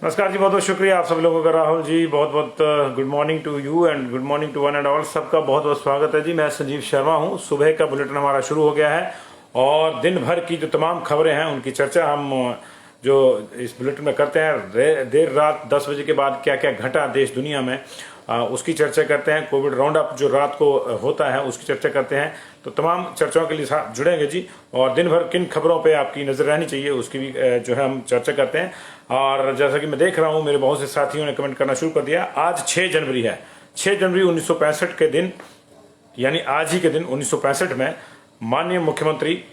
नमस्कार जी, बहुत बहुत शुक्रिया आप सब लोगों का। राहुल जी, बहुत बहुत good morning to you and good morning to one and all. सबका बहुत बहुत स्वागत है जी। मैं संजीव शर्मा हूं। सुबह का बुलेटिन हमारा शुरू हो गया है और दिन भर की जो तमाम खबरें हैं उनकी चर्चा हम जो इस बुलेटिन में करते हैं। देर रात 10 बजे के बाद क्या क्या घटा देश दुनिया में उसकी चर्चा करते हैं। कोविड राउंड अप जो रात को होता है उसकी चर्चा करते हैं। तो तमाम चर्चाओं के लिए साथ जुड़ेंगे जी, और दिन भर किन खबरों पे आपकी नजर रहनी चाहिए उसकी भी जो है हम चर्चा करते हैं। और जैसा कि मैं देख रहा हूं मेरे बहुत से साथियों ने कमेंट करना शुरू कर दिया। आज 6 जनवरी है। 6 जनवरी 1965 के दिन, यानी आज ही के दिन 1965 में माननीय मुख्यमंत्री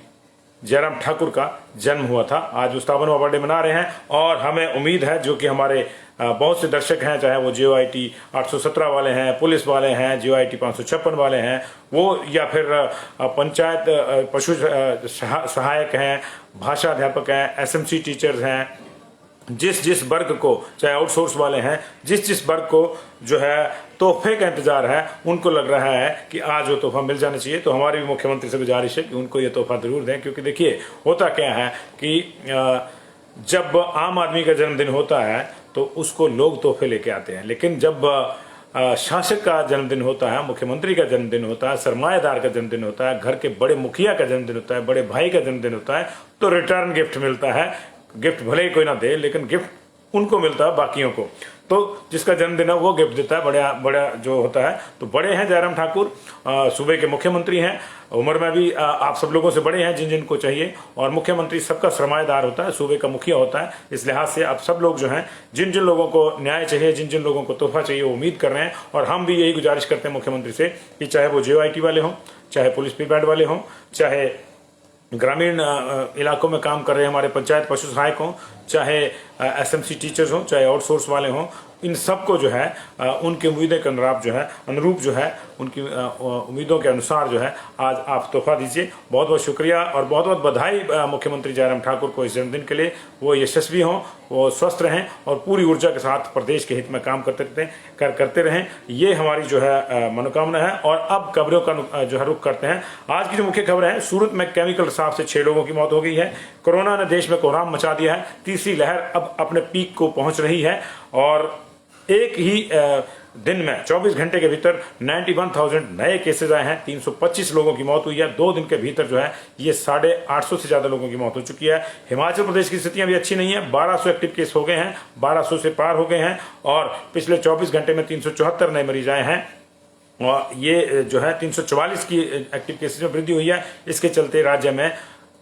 जयराम ठाकुर का जन्म हुआ था। आज उस स्थापना बर्थडे मना रहे हैं और हमें उम्मीद है जो कि हमारे बहुत से दर्शक हैं, चाहे वो JOIT 817 वाले हैं, पुलिस वाले हैं, JOIT 556 वाले हैं, वो या फिर पंचायत पशु सहायक हैं, भाषा अध्यापक हैं, SMC टीचर्स हैं, जिस वर्ग को, चाहे आउटसोर्स वाले हैं, जिस वर्ग को जो है तोहफे का इंतजार है, उनको लग रहा है कि आज वो तोहफा मिल जाना चाहिए। तो हमारी भी मुख्यमंत्री से गुजारिश है कि उनको ये तोहफा जरूर दें, क्योंकि देखिए होता क्या है कि जब आम आदमी का जन्मदिन होता है तो उसको लोग तोहफे लेके आते हैं, लेकिन जब शासक का जन्मदिन होता है, मुख्यमंत्री का जन्मदिन होता है, सरमाएदार का जन्मदिन होता है, घर के बड़े मुखिया का जन्मदिन होता है, बड़े भाई का जन्मदिन होता है, तो रिटर्न गिफ्ट मिलता है। गिफ्ट भले ही कोई ना दे, लेकिन गिफ्ट उनको मिलता है बाकियों को। तो जिसका जन्मदिन है वो गिफ्ट देता है, बड़ा बड़ा जो होता है। तो बड़े हैं जयराम ठाकुर, सूबे के मुख्यमंत्री हैं, उम्र में भी आप सब लोगों से बड़े हैं जिन जिनको चाहिए। और मुख्यमंत्री सबका सरमाएदार होता है, सूबे का मुखिया होता है। इस लिहाज से आप सब लोग जो हैं, जिन जिन लोगों को न्याय चाहिए, जिन जिन लोगों को तोहफा चाहिए, वो उम्मीद कर रहे हैं। और हम भी यही गुजारिश करते हैं मुख्यमंत्री से कि चाहे वो JOIT वाले हों, चाहे पुलिस प्रीपैड वाले हों, चाहे ग्रामीण इलाकों में काम कर रहे हैं हमारे पंचायत पशु सहायक हों, चाहे SMC टीचर्स हों, चाहे आउटसोर्स वाले हों, इन सबको जो है उनकी उम्मीदें के अनुरूप जो है उनकी उम्मीदों के अनुसार जो है आज आप तोहफा दीजिए। बहुत बहुत शुक्रिया और बहुत बहुत बधाई मुख्यमंत्री जयराम ठाकुर को इस जन्मदिन के लिए। वो यशस्वी हों, वो स्वस्थ रहें और पूरी ऊर्जा के साथ प्रदेश के हित में काम करते रहें, ये हमारी जो है मनोकामना है। और अब खबरों का जो है रुख करते हैं। आज की जो मुख्य खबर है, सूरत में केमिकल रिसाव से 6 लोगों की मौत हो गई है। कोरोना ने देश में कोहराम मचा दिया है। तीसरी लहर अब अपने पीक को पहुंच रही है और एक ही दिन में 24 घंटे के भीतर 91,000 नए केसेज आए हैं। 325 लोगों की मौत हुई है। 2 दिन के भीतर जो है ये 850 से ज्यादा लोगों की मौत हो चुकी है। हिमाचल प्रदेश की स्थितियां भी अच्छी नहीं है। 1200 एक्टिव केस हो गए हैं, 1200 से पार हो गए हैं और पिछले 24 घंटे में 374 नए मरीज आए हैं। और ये जो है 344 की एक्टिव केसेज में वृद्धि हुई है। इसके चलते राज्य में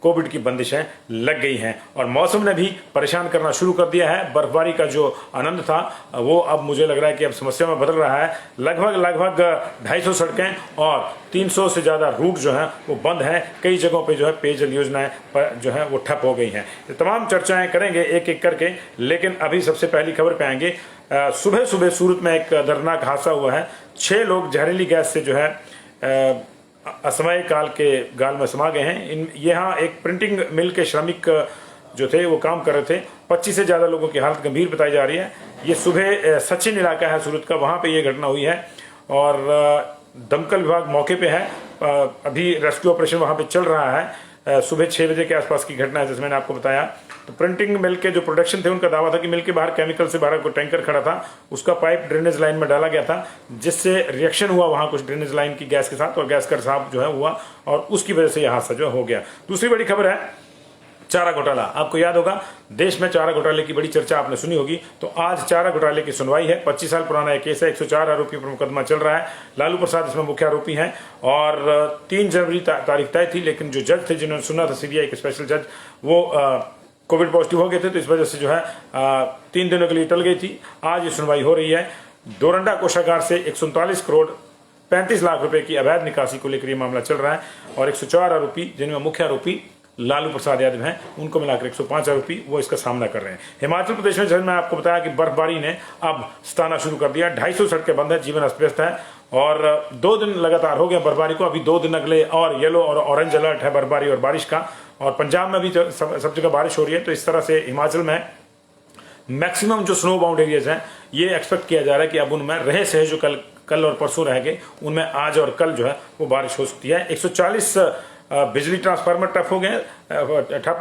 कोविड की बंदिशें लग गई हैं और मौसम ने भी परेशान करना शुरू कर दिया है। बर्फबारी का जो आनंद था वो अब मुझे लग रहा है कि अब समस्या में बदल रहा है। लगभग 250 सड़कें और 300 से ज़्यादा रूट जो हैं वो बंद हैं। कई जगहों पे जो है पेयजल योजनाएं पर जो है वो ठप हो गई हैं। तो तमाम चर्चाएं करेंगे एक एक करके, लेकिन अभी सबसे पहली खबर पे आएंगे। सुबह सुबह सूरत में एक दर्दनाक हादसा हुआ है। 6 लोग जहरीली गैस से जो है असमय काल के गाल में समा गए हैं। यहाँ एक प्रिंटिंग मिल के श्रमिक जो थे वो काम कर रहे थे। 25 से ज़्यादा लोगों की हालत गंभीर बताई जा रही है। ये सुबह सचिन इलाका है सूरत का, वहाँ पे ये घटना हुई है और दमकल विभाग मौके पे है। अभी रेस्क्यू ऑपरेशन वहाँ पे चल रहा है। सुबह 6 बजे के आसपास की घटना है, जैसे मैंने आपको बताया। तो प्रिंटिंग मिल के जो प्रोडक्शन थे उनका दावा था कि मिल के बाहर केमिकल से भरा कोई टैंकर खड़ा था, उसका पाइप ड्रेनेज लाइन में डाला गया था, जिससे रिएक्शन हुआ वहां कुछ ड्रेनेज लाइन की गैस के साथ और गैस का रिसाव जो है हुआ और उसकी वजह से यह हादसा जो हो गया। दूसरी बड़ी खबर है चारा घोटाला। आपको याद होगा देश में चारा घोटाले की बड़ी चर्चा आपने सुनी होगी। तो आज चारा घोटाले की सुनवाई है। 25 साल पुराना एक केस है। 104 आरोपियों पर मुकदमा चल रहा है। लालू प्रसाद इसमें मुख्य आरोपी हैं और 3 जनवरी तारीख तय थी, लेकिन जो जज थे जिन्होंने सुना था, CBI के स्पेशल जज, वो कोविड पॉजिटिव हो गए थे। तो इस वजह से जो है 3 दिनों के लिए टल गई थी। आज ये सुनवाई हो रही है। डोरंडा कोषागार से 139 करोड़ 35 लाख रुपए की अवैध निकासी को लेकर यह मामला चल रहा है और 104 आरोपी, जिनमें मुख्य आरोपी लालू प्रसाद यादव हैं, उनको मिलाकर 105 आरोपी वो इसका सामना कर रहे हैं। हिमाचल प्रदेश में, जैसे मैं आपको बताया कि बर्फबारी ने अब सताना शुरू कर दिया। 250 सड़कें बंद है, जीवन अस्त व्यस्त है और 2 दिन लगातार हो गया बर्फबारी को। अभी 2 दिन अगले और येलो और ऑरेंज अलर्ट है बर्फबारी और बारिश का। और पंजाब में भी सब जगह बारिश हो रही है। तो इस तरह से हिमाचल में मैक्सिमम जो स्नो बाउंड एरियाज हैं, ये एक्सपेक्ट किया जा रहा है कि अब उनमें रहे सहे जो कल और परसों रहेंगे, उनमें आज और कल जो है वो बारिश हो सकती है। 140 बिजली ट्रांसफार्मर ठप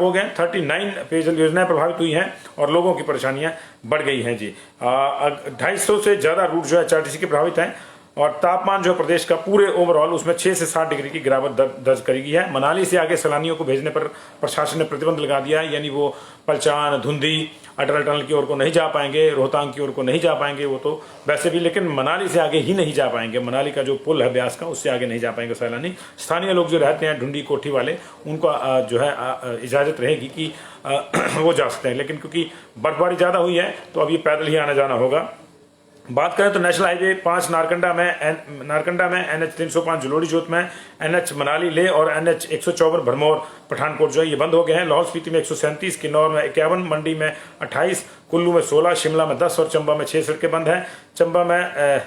हो गए 39 पेयजल योजनाएं प्रभावित हुई हैं और लोगों की परेशानियां बढ़ गई हैं जी। 250 से ज्यादा रूट जो है HRTC के प्रभावित हैं और तापमान जो प्रदेश का पूरे ओवरऑल उसमें 6 से 7 डिग्री की गिरावट दर्ज करी गई है। मनाली से आगे सैलानियों को भेजने पर प्रशासन ने प्रतिबंध लगा दिया है, यानी वो पलचान, धुंधी, अटल टनल की ओर को नहीं जा पाएंगे, रोहतांग की ओर को नहीं जा पाएंगे वो तो वैसे भी, लेकिन मनाली से आगे ही नहीं जा पाएंगे। मनाली का जो पुल है ब्यास का, उससे आगे नहीं जा पाएंगे सैलानी। स्थानीय लोग जो रहते हैं ढूंढी कोठी वाले, उनको जो है इजाजत रहेगी कि वो जा सकते हैं, लेकिन क्योंकि बर्फबारी ज्यादा हुई है तो अब ये पैदल ही आना जाना होगा। बात करें तो नेशनल हाईवे 5 नारकंडा में NH 305 जलोड़ी जोत में, NH मनाली ले और NH 154 भरमौर पठानकोट जो है ये बंद हो गए हैं। लाहौल स्पीति में 137, किन्नौर में 51, मंडी में 28, कुल्लू में 16, शिमला में 10 और चंबा में 6 सड़कें बंद हैं। चंबा में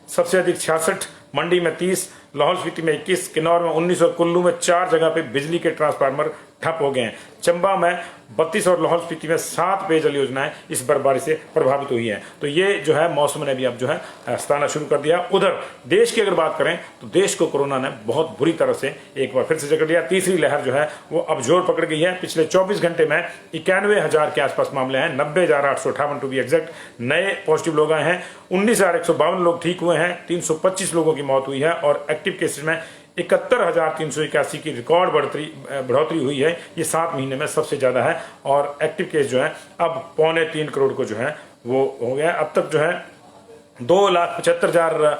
सबसे अधिक 66, मंडी में 30, लाहौल स्पीति में 21, किन्नौर में 19 और कुल्लू में 4 जगह पे बिजली के ट्रांसफार्मर ठप हो गए हैं। चंबा में 32 और लाहौल स्पीति में 7 पेयजल योजनाएं इस बर्फबारी से प्रभावित हुई हैं। तो ये जो है मौसम ने भी अब जो है सताना शुरू कर दिया। उधर देश की अगर बात करें तो देश को कोरोना ने बहुत बुरी तरह से एक बार फिर से जकड़ लिया। तीसरी लहर जो है वो अब जोर पकड़ गई है। पिछले 24 घंटे में 91,000 के आसपास मामले हैं, 90,858 टू बी एग्जैक्ट नए पॉजिटिव लोग आए हैं। 19,152 लोग ठीक हुए हैं, 325 लोगों की मौत हुई है और एक्टिव केसेज में 71,381 की रिकॉर्ड बढ़ोतरी हुई है। ये 7 महीने में सबसे ज्यादा है और एक्टिव केस जो है अब 2.25 करोड़ को जो है वो हो गया। अब तक जो है 2,75,000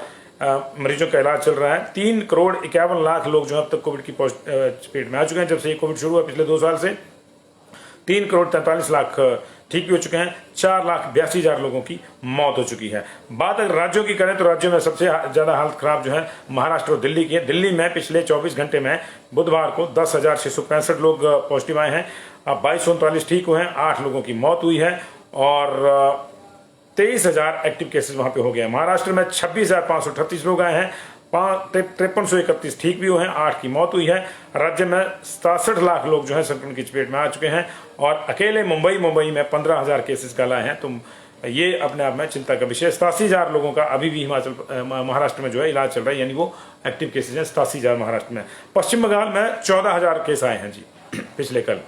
मरीजों का इलाज चल रहा है। 3,51,00,000 लोग जो है अब तक कोविड की चपेट में आ चुके हैं। जब से कोविड शुरू हुआ पिछले 2 साल से 3,43,00,000 ठीक भी हो चुके हैं। 4,82,000 लोगों की मौत हो चुकी है। बात अगर राज्यों की करें तो राज्यों में सबसे ज्यादा हालत खराब जो है महाराष्ट्र और दिल्ली की है। दिल्ली में पिछले 24 घंटे में बुधवार को 10,665 लोग पॉजिटिव आए हैं, अब 2239 ठीक हुए हैं, 8 लोगों की मौत हुई है और 23,000 एक्टिव केसेस वहां पे हो गए हैं। महाराष्ट्र में 26,538 लोग आए हैं, 5331 ठीक भी हुए हैं, 8 की मौत हुई है। राज्य में 67 लाख लोग जो है संक्रमण की चपेट में आ चुके हैं और अकेले मुंबई में 15,000 केसेस का लाए हैं। तो ये अपने आप में चिंता का विषय। 87,000 लोगों का अभी भी महाराष्ट्र में जो है इलाज चल रहा है, यानी वो एक्टिव केसेज हैं 87,000 महाराष्ट्र में। पश्चिम बंगाल में 14,000 केस आए हैं जी पिछले कल।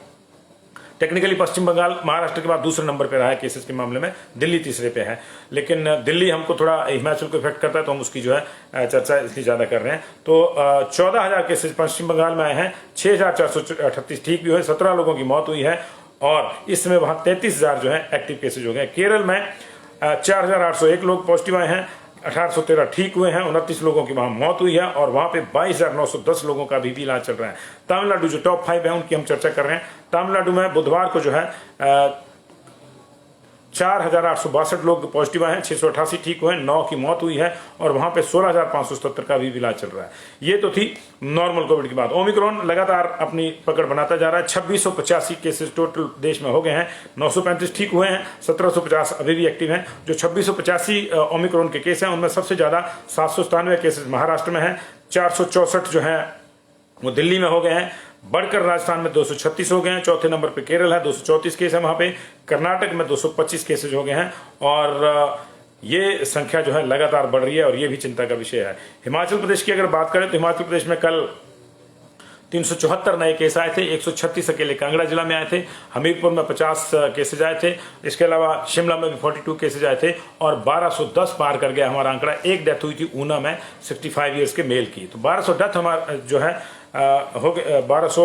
टेक्निकली पश्चिम बंगाल महाराष्ट्र के बाद दूसरे नंबर पे रहा है केसेस के मामले में, दिल्ली तीसरे पे है, लेकिन दिल्ली हमको थोड़ा हिमाचल को इफेक्ट करता है तो हम उसकी जो है चर्चा इसलिए ज्यादा कर रहे हैं। तो 14,000 केसेस पश्चिम बंगाल में आए हैं, 6,438 ठीक भी हुए, 17 लोगों की मौत हुई है और इस समय वहां 33,000 जो है एक्टिव केसेज हो गए। केरल में 4,801 लोग पॉजिटिव आए हैं, 1813 ठीक हुए हैं, 29 लोगों की वहां मौत हुई है और वहां पे 22,910 लोगों का भी इलाज चल रहा है। तमिलनाडु जो टॉप 5 है उनकी हम चर्चा कर रहे हैं। तमिलनाडु में बुधवार को जो है 4,862 लोग पॉजिटिव आए हैं, 688 ठीक हुए हैं, 9 की मौत हुई है और वहां पे 16,577 का भी इलाज चल रहा है। ये तो थी नॉर्मल कोविड की बात। ओमिक्रॉन लगातार अपनी पकड़ बनाता जा रहा है। 2685 केसेस टोटल देश में हो गए हैं, 935 ठीक हुए हैं, 1750 अभी भी एक्टिव हैं। जो 2685 ओमिक्रॉन के केस हैं उनमें सबसे ज्यादा 797 केसेस महाराष्ट्र में है, 464 जो है वो दिल्ली में हो गए हैं, बढ़कर राजस्थान में 236 हो गए हैं, चौथे नंबर पे केरल है, 234 केस है वहां पे, कर्नाटक में 225 केसेज हो गए हैं और ये संख्या जो है लगातार बढ़ रही है और ये भी चिंता का विषय है। हिमाचल प्रदेश की अगर बात करें तो हिमाचल प्रदेश में कल 374 नए केस आए थे, 136 अकेले कांगड़ा जिला में आए थे, हमीरपुर में 50 केसेज आए थे, इसके अलावा शिमला में भी 42 केसेज आए थे और 1210 पार कर गया हमारा आंकड़ा। एक डेथ हुई थी ऊना में 65 ईयर्स के मेल की। तो 1200 डेथ हमारा जो है हो गया। 1200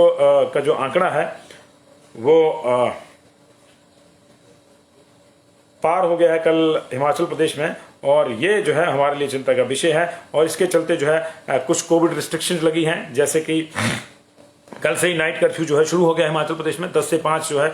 का जो आंकड़ा है वो पार हो गया है कल हिमाचल प्रदेश में और ये जो है हमारे लिए चिंता का विषय है। और इसके चलते जो है कुछ कोविड रिस्ट्रिक्शंस लगी हैं, जैसे कि कल से ही नाइट कर्फ्यू जो है शुरू हो गया हिमाचल प्रदेश में। 10 से 5 जो है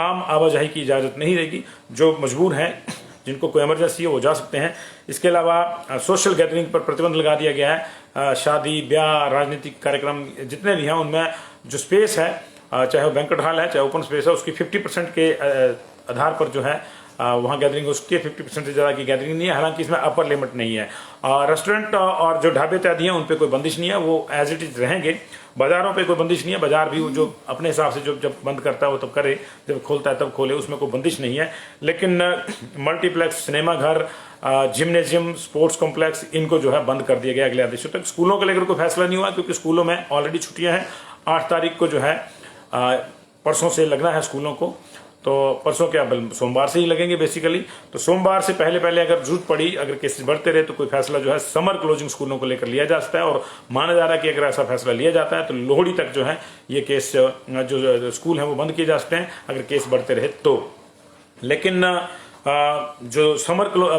आम आवाजाही की इजाजत नहीं रहेगी। जो मजबूर हैं, जिनको कोई इमरजेंसी है वो जा सकते हैं। इसके अलावा सोशल गैदरिंग पर प्रतिबंध लगा दिया गया है। शादी ब्याह राजनीतिक कार्यक्रम जितने भी हैं उनमें जो स्पेस है, चाहे वो बैंक्वेट हॉल है चाहे ओपन स्पेस है, उसकी 50% के आधार पर जो है वहाँ गैदरिंग हो सकती है, 50% से ज़्यादा की गैदरिंग नहीं है, हालांकि इसमें अपर लिमिट नहीं है। रेस्टोरेंट और जो ढाबे इत्यादि हैं उन पर कोई बंदिश नहीं है, वो एज इट इज रहेंगे। बाजारों पे कोई बंदिश नहीं है, बाजार भी वो जो अपने हिसाब से जब बंद करता है वो तब करे, जब खोलता है तब खोले, उसमें कोई बंदिश नहीं है। लेकिन मल्टीप्लेक्स, सिनेमा घर, जिम्नेजियम, स्पोर्ट्स कॉम्प्लेक्स, इनको जो है बंद कर दिया गया अगले आदेशों तक। स्कूलों को लेकर कोई फैसला नहीं हुआ क्योंकि स्कूलों में ऑलरेडी छुट्टियां हैं। 8 तारीख को जो है परसों से लगना है स्कूलों को, तो परसों क्या सोमवार से ही लगेंगे बेसिकली। तो सोमवार से पहले अगर जरूरत पड़ी, अगर केसेस बढ़ते रहे तो कोई फैसला जो है समर क्लोजिंग स्कूलों को लेकर लिया जा सकता है। और माना जा रहा है कि अगर ऐसा फैसला लिया जाता है तो लोहड़ी तक जो है ये केस जो स्कूल हैं वो बंद किए जा सकते हैं अगर केस बढ़ते रहे तो। लेकिन जो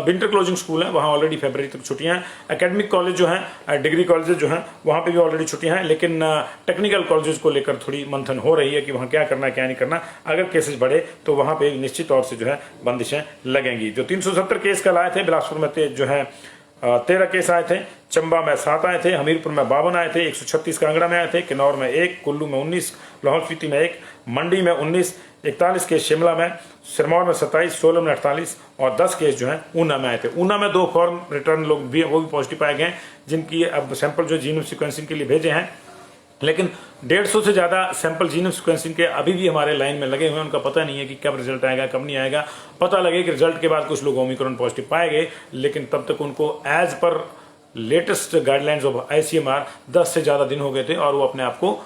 विंटर क्लोजिंग स्कूल है वहाँ ऑलरेडी फरवरी तक छुट्टियां हैं। एकेडमिक कॉलेज जो हैं, डिग्री कॉलेजेस जो हैं, वहाँ पे भी ऑलरेडी छुट्टियां हैं। लेकिन टेक्निकल कॉलेजेस को लेकर थोड़ी मंथन हो रही है कि वहाँ क्या करना है क्या नहीं करना। अगर केसेस बढ़े तो वहाँ पे निश्चित तौर से जो है बंदिशें लगेंगी। जो 370 केस कल आए थे, बिलासपुर में जो है 13 केस आए थे, चंबा में 7 आए थे, हमीरपुर में 52 आए थे, 136 कांगड़ा में आए थे, किन्नौर में 1, कुल्लू में 19, लाहौल स्पीति में 1, मंडी में 19, 41 केस शिमला में, सिरमौर में 27, सोलन में 48 और 10 केस जो हैं ऊना में आए थे। ऊना में 2 फॉरेन रिटर्न लोग भी वो भी पॉजिटिव पाए गए, जिनकी अब सैंपल जो जीनोम सीक्वेंसिंग के लिए भेजे हैं। लेकिन 150 से ज़्यादा सैंपल जीनोम सीक्वेंसिंग के अभी भी हमारे लाइन में लगे हुए हैं। उनका पता नहीं है कि कब रिजल्ट आएगा कब नहीं आएगा। पता लगे कि रिजल्ट के बाद कुछ लोग ओमिक्रॉन पॉजिटिव पाए गए, लेकिन तब तक उनको as per latest guidelines of ICMR 10 से ज़्यादा दिन हो गए थे और वो अपने आप को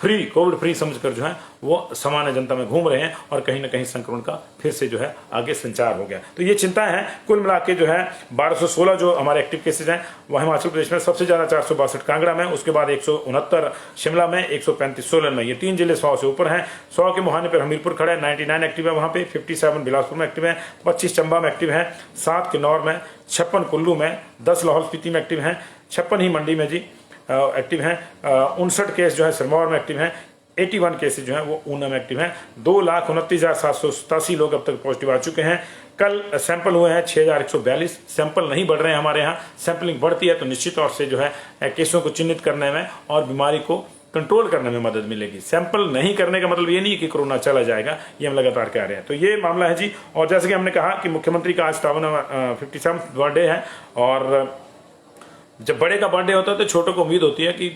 कोविड फ्री समझकर जो है वो सामान्य जनता में घूम रहे हैं और कहीं ना कहीं संक्रमण का फिर से जो है आगे संचार हो गया। तो ये चिंता है। कुल मिला के जो है 1216 जो हमारे एक्टिव केसेज हैं वह हिमाचल प्रदेश में सबसे ज्यादा 462 कांगड़ा में, उसके बाद 169 शिमला में, 135 सोलन में। ये 3 जिले 100 से ऊपर हैं। 100 के मुहाने पर हमीरपुर खड़ा है, 99 एक्टिव है वहां पे, 57 बिलासपुर में एक्टिव है, 25 चंबा में एक्टिव है, 7 किन्नौर में, 56 कुल्लू में, 10 लाहौल स्पीति में एक्टिव हैं, 56 ही मंडी में जी एक्टिव हैं, 59 केस जो है सिरमौर में एक्टिव हैं, 81 केसेज जो हैं वो ऊना में एक्टिव हैं। 2,29,787 लोग अब तक पॉजिटिव आ चुके हैं। कल सैंपल हुए हैं 6,142। सैंपल नहीं बढ़ रहे हैं हमारे यहाँ, सैंपलिंग बढ़ती है तो निश्चित तौर से जो है केसों को चिन्हित करने में और बीमारी को कंट्रोल करने में मदद मिलेगी। सैंपल नहीं करने का मतलब ये नहीं है कि कोरोना चला जाएगा, ये हम लगातार कह रहे हैं। तो ये मामला है जी। और जैसे कि हमने कहा कि मुख्यमंत्री का आज 57 बर्थडे है और जब बड़े का बर्थडे होता है तो छोटों को उम्मीद होती है कि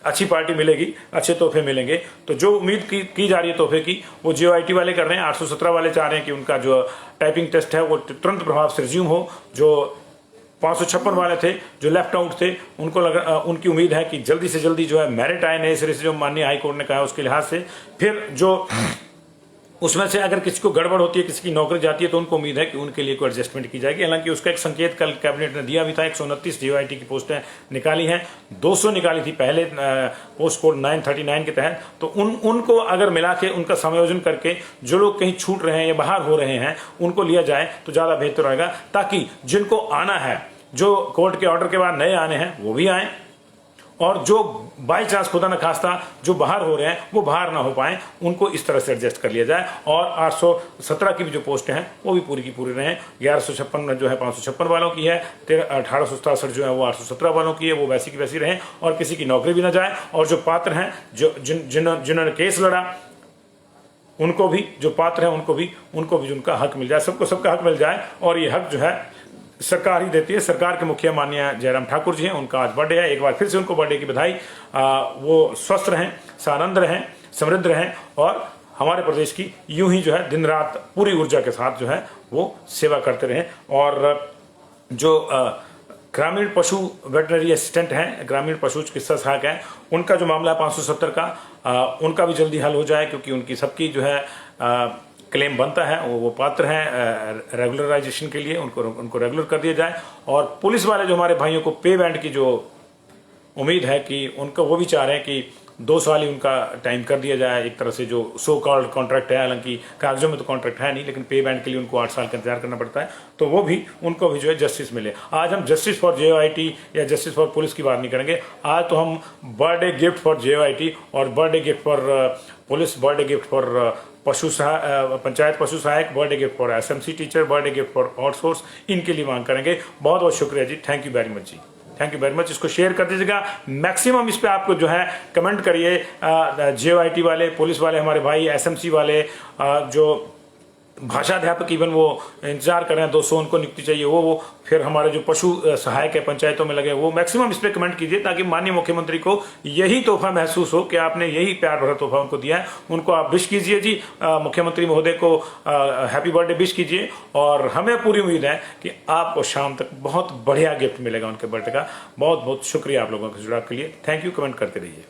अच्छी पार्टी मिलेगी, अच्छे तोहफे मिलेंगे। तो जो उम्मीद की जा रही है तोहफे की वो JOIT वाले कर रहे हैं। 817 वाले चाह रहे हैं कि उनका जो टाइपिंग टेस्ट है वो तुरंत प्रभाव से रिज्यूम हो। जो 556 वाले थे जो लेफ्ट आउट थे उनकी उम्मीद है कि जल्दी से जल्दी जो है मेरिट आए नए सिरे से, जो माननीय हाईकोर्ट ने कहा है उसके लिहाज से। फिर जो उसमें से अगर किसी को गड़बड़ होती है, किसी की नौकरी जाती है तो उनको उम्मीद है कि उनके लिए कोई एडजस्टमेंट की जाएगी। हालांकि उसका एक संकेत कल कैबिनेट ने दिया भी था। 129 JOIT की पोस्टें निकाली हैं, 200 निकाली थी पहले पोस्ट कोड 939 के तहत। तो उनको अगर मिला के उनका समायोजन करके जो लोग कहीं छूट रहे हैं या बाहर हो रहे हैं उनको लिया जाए तो ज़्यादा बेहतर रहेगा, ताकि जिनको आना है, जो कोर्ट के ऑर्डर के बाद नए आने हैं वो भी आए, और जो बाई चांस खुदा न खास्ता जो बाहर हो रहे हैं वो बाहर ना हो पाए, उनको इस तरह से एडजस्ट कर लिया जाए। और 817 की भी जो पोस्टें हैं वो भी पूरी की पूरी रहें। 1156 जो है 556 वालों की है, 1867 जो है वो 817 वालों की है, वो वैसी की वैसी रहें और किसी की नौकरी भी ना जाए। और जो पात्र हैं, जो जिन्होंने केस लड़ा उनको भी, जो पात्र हैं उनको भी उनका हक मिल जाए, सबको सबका हक मिल जाए। और ये हक जो है सरकार ही देती है। सरकार के मुखिया माननीय जयराम ठाकुर जी हैं, उनका आज बर्थडे है। एक बार फिर से उनको बर्थडे की बधाई। वो स्वस्थ रहें, सानंद रहें, समृद्ध रहें और हमारे प्रदेश की यूं ही जो है दिन रात पूरी ऊर्जा के साथ जो है वो सेवा करते रहें। और जो ग्रामीण पशु वेटनरी असिस्टेंट हैं, ग्रामीण पशु चिकित्सा सहायक हैं, उनका जो मामला है 570 का, उनका भी जल्दी हल हो जाए, क्योंकि उनकी सबकी जो है क्लेम बनता है, वो पात्र हैं रेगुलराइजेशन के लिए, उनको रेगुलर कर दिया जाए। और पुलिस वाले जो हमारे भाइयों को पे बैंड की जो उम्मीद है कि उनको, वो भी चाह रहे हैं कि 2 साल ही उनका टाइम कर दिया जाए। एक तरह से जो सो कॉल्ड कॉन्ट्रैक्ट है, हालांकि कागजों में तो कॉन्ट्रैक्ट है नहीं, लेकिन पे बैंड के लिए उनको 8 साल का इंतजार करना पड़ता है। तो वो भी उनको भी जो है जस्टिस मिले। आज हम जस्टिस फॉर JOIT या जस्टिस फॉर पुलिस की बात नहीं करेंगे। आज तो हम बर्थडे गिफ्ट फॉर JOIT और birthday gift for police, birthday gift for panchayat पशु सहायक, birthday gift for SMC teacher, birthday gift for outsource, इनके लिए मांग करेंगे। बहुत बहुत शुक्रिया जी, थैंक यू वेरी मच जी, थैंक यू वेरी मच। इसको शेयर कर दीजिएगा मैक्सिमम, इस पे आपको जो है कमेंट करिए। JOIT वाले, पुलिस वाले हमारे भाई, SMC वाले, जो भाषाध्यापक इवन वो इंतजार कर रहे हैं, 200 उनको नियुक्ति चाहिए, वो फिर हमारे जो पशु सहायक है पंचायतों में लगे, वो मैक्सिमम इस पर कमेंट कीजिए ताकि माननीय मुख्यमंत्री को यही तोहफा महसूस हो कि आपने यही प्यार भरा तोहफा उनको दिया है। उनको आप विश कीजिए जी, मुख्यमंत्री महोदय को हैप्पी बर्थडे विश कीजिए, और हमें पूरी उम्मीद है कि आपको शाम तक बहुत बढ़िया गिफ्ट मिलेगा उनके बर्थडे का। बहुत बहुत शुक्रिया आप लोगों के जुड़ाव के लिए। Thank you. कमेंट करते रहिए।